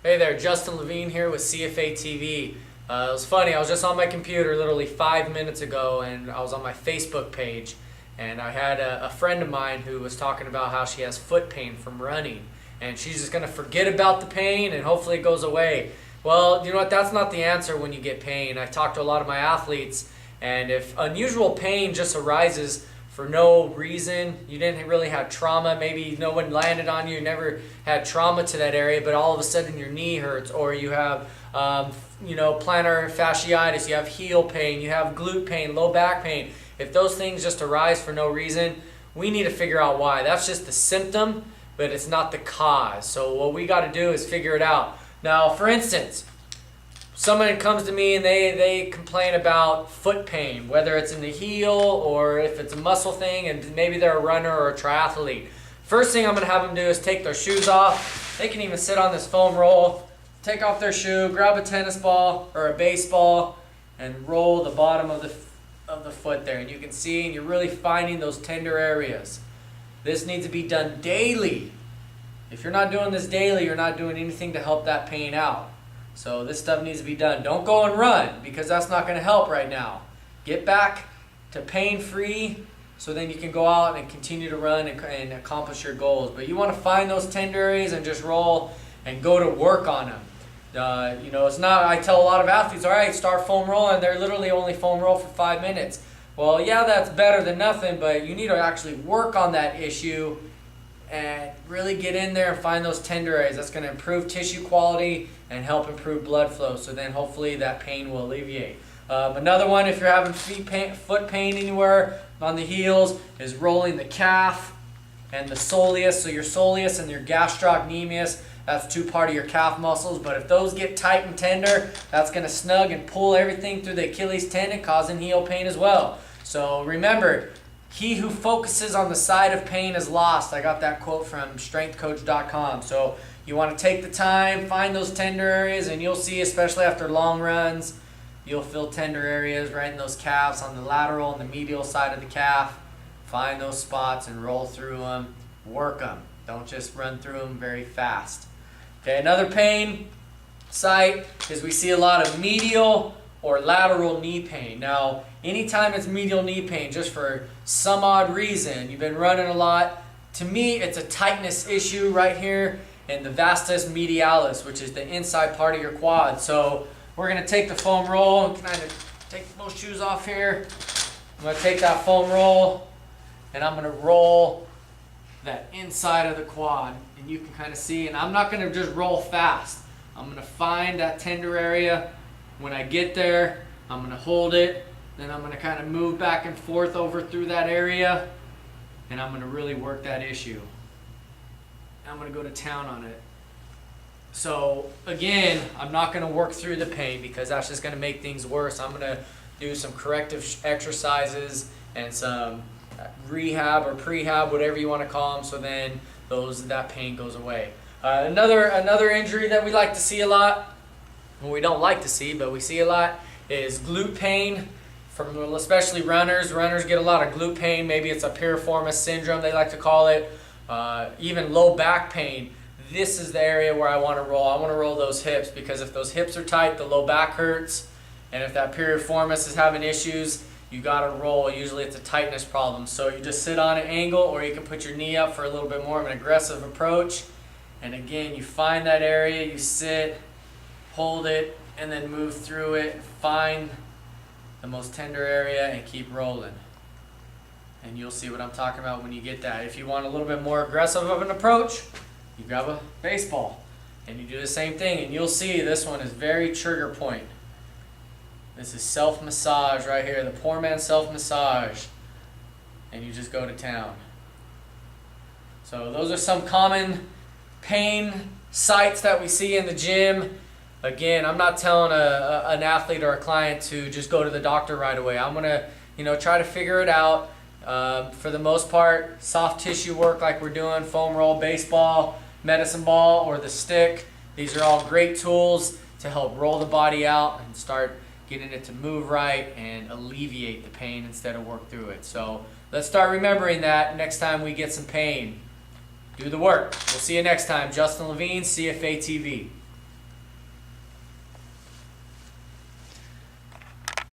Hey there, Justin Levine here with CFA TV. It was funny, I was just on my computer literally 5 minutes ago and I was on my Facebook page and I had a friend of mine who was talking about how she has foot pain from running and she's just going to forget about the pain and hopefully it goes away. Well, you know what, that's not the answer when you get pain. I've talked to a lot of my athletes, and if unusual pain just arises for no reason, you didn't really have trauma, maybe no one landed on you, never had trauma to that area, but all of a sudden your knee hurts, or you have plantar fasciitis, you have heel pain, you have glute pain, low back pain. If those things just arise for no reason, we need to figure out why. That's just the symptom, but it's not the cause. So what we got to do is figure it out. Now, for instance, someone comes to me and they complain about foot pain, whether it's in the heel or if it's a muscle thing, and maybe they're a runner or a triathlete. First thing I'm going to have them do is take their shoes off. They can even sit on this foam roll, take off their shoe, grab a tennis ball or a baseball, and roll the bottom of the foot there. And you can see, and you're really finding those tender areas. This needs to be done daily. If you're not doing this daily, you're not doing anything to help that pain out. So this stuff needs to be done. Don't go and run, because that's not going to help right now. Get back to pain-free so then you can go out and continue to run and accomplish your goals. But you want to find those tender areas and just roll and go to work on them. It's not, I tell a lot of athletes, all right, start foam rolling. They're literally only foam roll for 5 minutes. Well, yeah, that's better than nothing, but you need to actually work on that issue and really get in there and find those tender areas. That's going to improve tissue quality and help improve blood flow, so then hopefully that pain will alleviate. Another one, if you're having foot pain anywhere on the heels, is rolling the calf and the soleus. So your soleus and your gastrocnemius, that's two part of your calf muscles, but if those get tight and tender, that's going to snug and pull everything through the Achilles tendon, causing heel pain as well. So remember, he who focuses on the side of pain is lost. I got that quote from strengthcoach.com. So you want to take the time, find those tender areas, and you'll see, especially after long runs, you'll feel tender areas right in those calves on the lateral and the medial side of the calf. Find those spots and roll through them. Work them. Don't just run through them very fast. Okay, another pain site is we see a lot of medial or lateral knee pain. Now, anytime it's medial knee pain, just for some odd reason, you've been running a lot, to me it's a tightness issue right here in the vastus medialis, which is the inside part of your quad. So we're going to take the foam roll and kind of take those shoes off here. I'm going to take that foam roll and I'm going to roll that inside of the quad. And you can kind of see, and I'm not going to just roll fast. I'm going to find that tender area. When I get there, I'm going to hold it, then I'm going to kind of move back and forth over through that area, and I'm going to really work that issue. I'm going to go to town on it. So again, I'm not going to work through the pain because that's just going to make things worse. I'm going to do some corrective exercises and some rehab or prehab, whatever you want to call them, so then that pain goes away. Another injury that we like to see a lot, what we don't like to see, but we see a lot, is glute pain from especially runners. Runners get a lot of glute pain. Maybe it's a piriformis syndrome, they like to call it. Even low back pain. This is the area where I want to roll. I want to roll those hips, because if those hips are tight, the low back hurts. And if that piriformis is having issues, you got to roll. Usually it's a tightness problem. So you just sit on an angle, or you can put your knee up for a little bit more of an aggressive approach. And again, you find that area, you sit, hold it, and then move through it. Find the most tender area and keep rolling. And you'll see what I'm talking about when you get that. If you want a little bit more aggressive of an approach, you grab a baseball and you do the same thing. And you'll see this one is very trigger point. This is self-massage right here, the poor man self-massage. And you just go to town. So those are some common pain sites that we see in the gym. Again, I'm not telling an athlete or a client to just go to the doctor right away. I'm going to try to figure it out. For the most part, soft tissue work like we're doing, foam roll, baseball, medicine ball, or the stick. These are all great tools to help roll the body out and start getting it to move right and alleviate the pain instead of work through it. So let's start remembering that next time we get some pain. Do the work. We'll see you next time. Justin Levine, CFA TV.